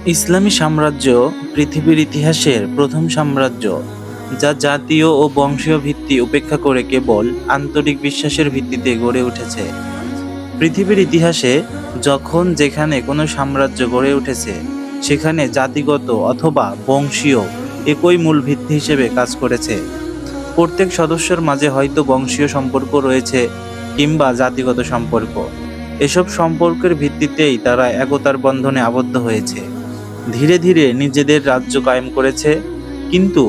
ইসলামী সাম্রাজ্য পৃথিবীর ইতিহাসের প্রথম সাম্রাজ্য, যা জাতীয় ও বংশীয় ভিত্তি উপেক্ষা করে কেবল আন্তরিক বিশ্বাসের ভিত্তিতে গড়ে উঠেছে। পৃথিবীর ইতিহাসে যখন যেখানে কোনো সাম্রাজ্য গড়ে উঠেছে, সেখানে জাতিগত অথবা বংশীয় একই মূল ভিত্তি হিসেবে কাজ করেছে। প্রত্যেক সদস্যের মাঝে হয়তো বংশীয় সম্পর্ক রয়েছে কিংবা জাতিগত সম্পর্ক। এসব সম্পর্কের ভিত্তিতেই তারা একতার বন্ধনে আবদ্ধ হয়েছে, ধীরে ধীরে নিজেদের রাজ্য কায়েম করেছে। কিন্তু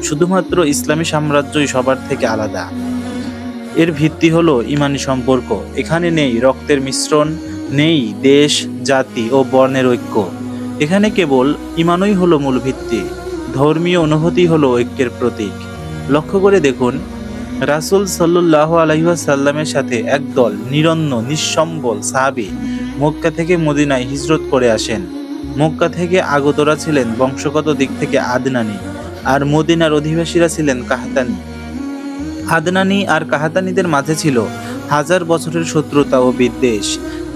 শুধুমাত্র ইসলামী সাম্রাজ্যই সবার থেকে আলাদা। এর ভিত্তি হলো ঈমানি সম্পর্ক। এখানে নেই রক্তের মিশ্রণ, নেই দেশ, জাতি ও বর্ণের ঐক্য। এখানে কেবল ঈমানই হলো মূল ভিত্তি। ধর্মীয় অনুভূতি হলো ঐক্যের প্রতীক। লক্ষ্য করে দেখুন, রাসূল সাল্লাল্লাহু আলাইহি ওয়াসাল্লামের সাথে একদল নিরন্ন নিঃসম্বল সাহাবী মক্কা থেকে মদিনায় হিজরত করে আসেন। মক্কা থেকে আগতরা ছিলেন বংশগত দিক থেকে আদনানী, আর মদিনার অধিবাসীরা ছিলেন কাহতানী। আদনানী আর কাহাতানীদের মাঝে ছিল হাজার বছরের শত্রুতা ও বিদ্বেষ।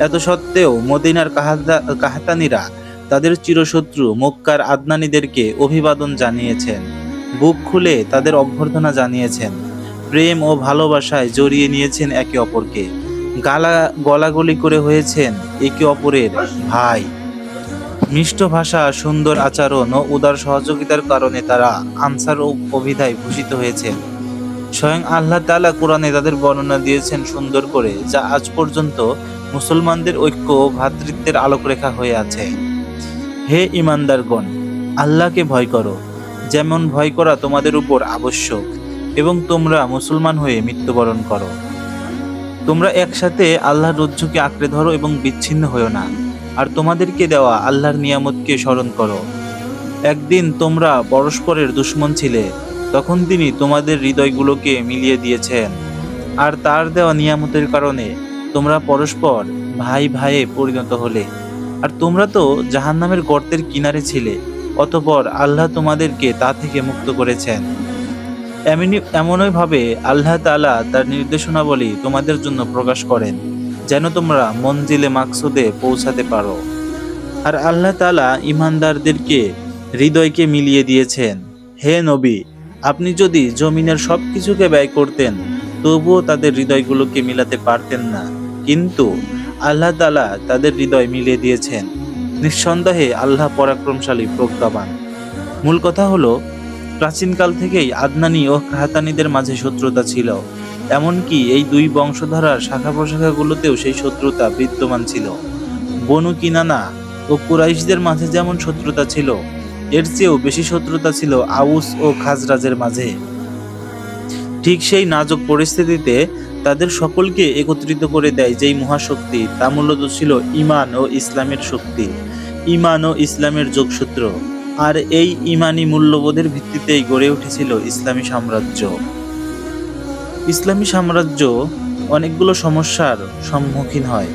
এত সত্ত্বেও মদিনার কাহাতানীরা তাদের চিরশত্রু মক্কার আদনানীদেরকে অভিবাদন জানিয়েছেন, বুক খুলে তাদের অভ্যর্থনা জানিয়েছেন, প্রেম ও ভালোবাসায় জড়িয়ে নিয়েছেন একে অপরকে, গলাগলি করে হয়েছেন একে অপরের ভাই। মিষ্ট ভাষা, সুন্দর আচরণ ও উদার সহযোগিতার কারণে তারা আনসার ও অভিধায় ভূষিত হয়েছেন। স্বয়ং আল্লাহ তাআলা কোরআনে তাদের বর্ণনা দিয়েছেন সুন্দর করে, যা আজ পর্যন্ত মুসলমানদের ঐক্য ও ভ্রাতৃত্বের আলোকরেখা হয়ে আছে। হে ঈমানদারগণ, আল্লাহকে ভয় করো, যেমন ভয় করা তোমাদের উপর আবশ্যক, এবং তোমরা মুসলমান হয়ে মৃত্যুবরণ করো। তোমরা একসাথে আল্লাহর রজ্জুকে আঁকড়ে ধরো এবং বিচ্ছিন্ন হও না, আর তোমাদেরকে দেওয়া আল্লাহর নিয়ামতকে স্মরণ করো। একদিন তোমরা পরস্পরের দুশমন ছিলে, তখন তিনি তোমাদের হৃদয়গুলোকে মিলিয়ে দিয়েছেন, আর তার দেওয়া নিয়ামতের কারণে তোমরা পরস্পর ভাই ভাইয়ে পরিণত হলে। আর তোমরা তো জাহান্নামের গর্তের কিনারে ছিলে, অতঃপর আল্লাহ তোমাদেরকে তা থেকে মুক্ত করেছেন। এমনই ভাবে আল্লাহ তাআলা তার নির্দেশনাবলী তোমাদের জন্য প্রকাশ করেন, যেন তোমরা মঞ্জিলে মাকসুদে পৌঁছাতে পারো। আর আল্লাহ তাআলা ঈমানদারদেরকে হৃদয়কে মিলিয়ে দিয়েছেন। হে নবী, আপনি যদি জমিনের সব কিছুকে ব্যয় করতেন, তবুও তাদের হৃদয়গুলোকে মিলাতে পারতেন না, কিন্তু আল্লাহ তাআলা তাদের হৃদয় মিলিয়ে দিয়েছেন। নিঃসন্দেহে আল্লাহ পরাক্রমশালী, প্রজ্ঞাবান। মূল কথা হলো, প্রাচীনকাল থেকেই আদনানী ও কাহাতানীদের মাঝে শত্রুতা ছিল। এমনকি এই দুই বংশধারার শাখা প্রশাখাগুলোতেও সেই শত্রুতা বিদ্যমান ছিল। বনু কিনানা ও কুরাইশদের মাঝে যেমন শত্রুতা ছিল, এর চেয়েও বেশি শত্রুতা ছিল আউস ও খাজরাজের মাঝে। ঠিক সেই নাজুক পরিস্থিতিতে তাদের সকলকে একত্রিত করে দেয় যেই মহাশক্তি, তা মূলত ছিল ঈমান ও ইসলামের শক্তি, ঈমান ও ইসলামের যোগসূত্র। আর এই ঈমানি মূল্যবোধের ভিত্তিতেই গড়ে উঠেছিল ইসলামী সাম্রাজ্য। ইসলামী সাম্রাজ্য অনেকগুলো সমস্যার সম্মুখীন হয়।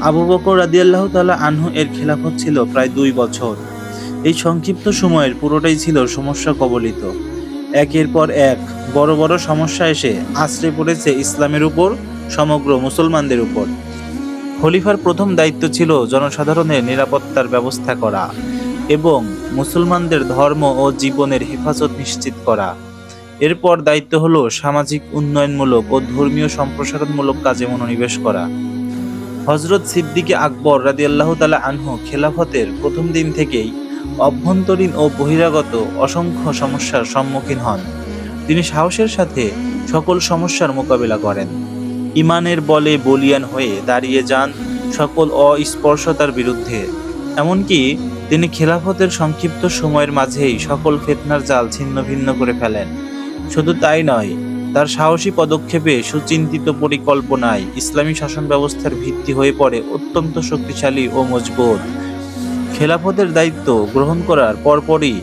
আবু বকর রাদিয়াল্লাহু তাআলা আনহু এর খেলাফত ছিল প্রায় 2 বছর। এই সংক্ষিপ্ত সময়ের পুরোটাই ছিল সমস্যা কবলিত। একের পর এক বড় বড় সমস্যা এসে আছড়ে পড়েছে ইসলামের উপর, সমগ্র মুসলমানদের উপর। খলিফার প্রথম দায়িত্ব ছিল জনসাধারণের নিরাপত্তার ব্যবস্থা করা এবং মুসলমানদের ধর্ম ও জীবনের হেফাজত নিশ্চিত করা। এরপর দায়িত্ব হলো সামাজিক উন্নয়নমূলক ও ধর্মীয় সম্প্রসারণমূলক কাজে মনোনিবেশ করা। হযরত সিদ্দিকে আকবর রাদিয়াল্লাহু তাআলা আনহু খেলাফতের প্রথম দিন থেকেই অভ্যন্তরীণ ও বহিরাগত অসংখ্য সমস্যার সম্মুখীন হন। তিনি সাহসের সাথে সকল সমস্যার মোকাবিলা করেন, ঈমানের বলে বলীয়ান হয়ে দাঁড়িয়ে যান সকল অস্পর্শতার বিরুদ্ধে। এমনকি তিনি খেলাফতের সংক্ষিপ্ত সময়ের মাঝেই সকল ফিতনার জাল ছিন্ন ভিন্ন করে ফেলেন। শুধু তাই নয়, তার সাহসী পদক্ষেপে, সুচিন্তিত পরিকল্পনায় ইসলামী শাসন ব্যবস্থার ভিত্তি হয়ে পড়ে অত্যন্ত শক্তিশালী ও মজবুত। খেলাফতের দায়িত্ব গ্রহণ করার পরপরই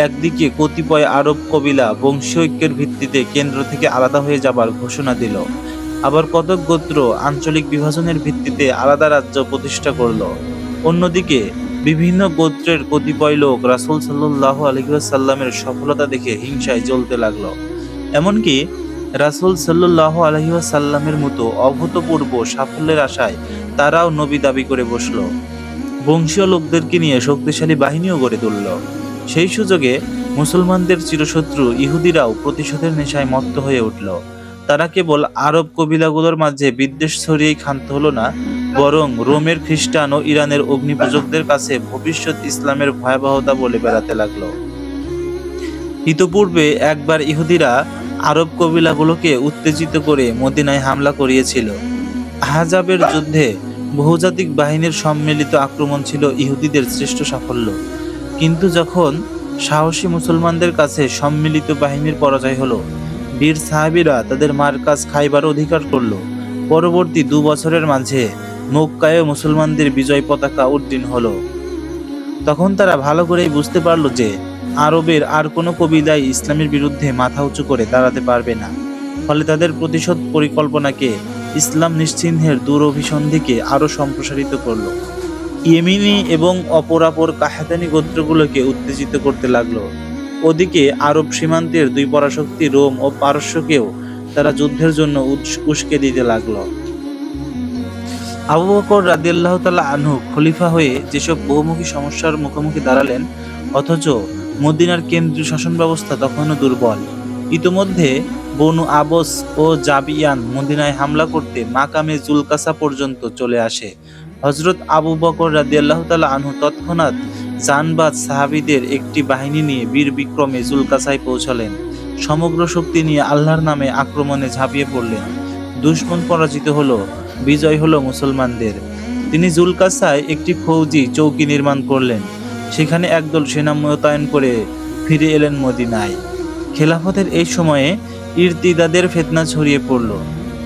একদিকে কতিপয় আরব কবিলা বংশীয় ঐক্যের ভিত্তিতে কেন্দ্র থেকে আলাদা হয়ে যাবার ঘোষণা দিল, আবার কতক গোত্র আঞ্চলিক বিভাজনের ভিত্তিতে আলাদা রাজ্য প্রতিষ্ঠা করল। অন্যদিকে বিভিন্ন গোত্রের কতিপয় লোক রাসূল সাল্লাল্লাহু আলাইহি ওয়াসাল্লামের সফলতা দেখে হিংসায় জ্বলতে লাগলো। এমনকি রাসূল সাল্লাল্লাহু আলাইহি ওয়াসাল্লামের মতো অভূতপূর্ব সাফল্যের আশায় তারাও নবী দাবি করে বসল। বংশীয় লোকদেরকে নিয়ে শক্তিশালী বাহিনীও গড়ে তুলল। সেই সুযোগে মুসলমানদের চিরশত্রু ইহুদিরাও প্রতিশোধের নেশায় মত্ত হয়ে উঠল। তারা কেবল আরব কবিলাগুলোর মাঝে বিদ্বেষ ছড়িয়েই ক্ষান্ত হলো না, বরং রোমের খ্রিস্টান ও ইরানের অগ্নিপূজকদের কাছে ভবিষ্যৎ ইসলামের ভয়াবহতা বলে বেড়াতে লাগলো। ইতোপূর্বে একবার ইহুদিরা আরব কবিলাগুলোকে উত্তেজিত করে মদিনায় হামলা করিয়েছিল। আহজাবের যুদ্ধে বহুজাতিক বাহিনীর সম্মিলিত আক্রমণ ছিল ইহুদিদের শ্রেষ্ঠ সাফল্য। কিন্তু যখন সাহসী মুসলমানদের কাছে সম্মিলিত বাহিনীর পরাজয় হলো, বীর সাহাবীরা তাদের মার্কাজ খাইবার অধিকার করল। পরবর্তী 2 বছরের মাঝে মক্কায় মুসলমানদের বিজয় পতাকা উড্ডীন হলো। তখন তারা ভালো করেই বুঝতে পারল যে আরবের আর কোনো কবিলাই ইসলামের বিরুদ্ধে মাথা উঁচু করে দাঁড়াতে পারবে না। ফলে তাদের প্রতিশোধ পরিকল্পনাকে ইসলাম নিশ্চিহ্নের দুরভিসন্ধিকে আরো সম্প্রসারিত করল। ইয়েমেনি এবং অপরাপর কাহাতানি গোত্রগুলোকে উত্তেজিত করতে লাগলো। ওদিকে আরব সীমান্তের 2 পরাশক্তি রোম ও পারস্যকেও তারা যুদ্ধের জন্য উস্কে দিতে লাগলো। আবু বকর রাদিয়াল্লাহু তাআলা আনহু খলিফা হয়ে যেসব বহুমুখী সমস্যার মুখোমুখি দাঁড়ালেন, অথচ মদিনার কেন্দ্রীয় শাসন ব্যবস্থা তখনও দুর্বল। ইতোমধ্যে বনু আবস ও জাবিয়ান মদিনায় হামলা করতে মাকামে জুলকাসা পর্যন্ত চলে আসে। হযরত আবু বকর রাদিয়াল্লাহু তাআলা আনহু তৎক্ষণাৎ জানবাজ সাহাবীদের একটি বাহিনী নিয়ে বীর বিক্রমে জুলকাসায় পৌঁছালেন। সমগ্র শক্তি নিয়ে আল্লাহর নামে আক্রমণে ঝাঁপিয়ে পড়লেন। দুশমন পরাজিত হলো, বিজয় হলো মুসলমানদের। তিনি জুলকাসায় একটি ফৌজি চৌকি নির্মাণ করলেন। সেখানে একদল সেনা মোতায়েন করে ফিরে এলেন মদিনায়। খেলাফতের এই সময়ে ইরতিদাদের ফিতনা ছড়িয়ে পড়ল।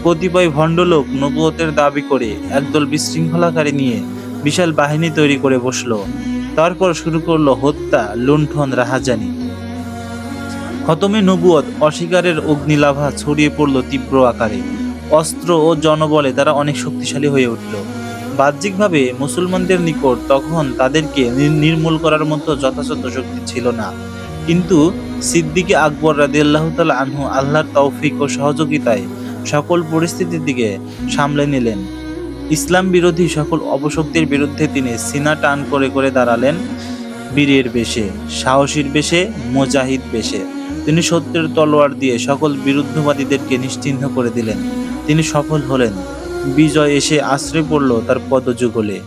কতিপয় ভণ্ডলোক নবুয়তের দাবি করে একদল বিশৃঙ্খলাকারী নিয়ে বিশাল বাহিনী তৈরি করে বসলো। তারপর শুরু করলো হত্যা, লুণ্ঠন, রাহাজানি। খতমে নবুয়ত অস্বীকারের অগ্নিলাভা ছড়িয়ে পড়ল তীব্র আকারে। অস্ত্র ও জনবলে তারা অনেক শক্তিশালী হয়ে উঠল। বাহ্যিকভাবে মুসলমানদের নিকট তখন তাদেরকে নির্মূল করার মতো যথাযথ শক্তি ছিল না, কিন্তু সিদ্দিকে আকবর রাদিয়াল্লাহু তাআলা আনহু আল্লাহর তৌফিক ও সহযোগিতায় সকল পরিস্থিতির দিকে সামলে নিলেন। ইসলাম বিরোধী সকল অপশক্তির বিরুদ্ধে তিনি সিনা টান করে করে দাঁড়ালেন। বীরের বেশে, সাহসীর বেশে, মুজাহিদ বেশে তিনি সত্যের তলোয়ার দিয়ে সকল বিরুদ্ধবাদীদেরকে নিশ্চিহ্ন করে দিলেন। তিনি সফল হলেন। বিজয় এসে আশ্রয় পড়ল তার পদযুগলে।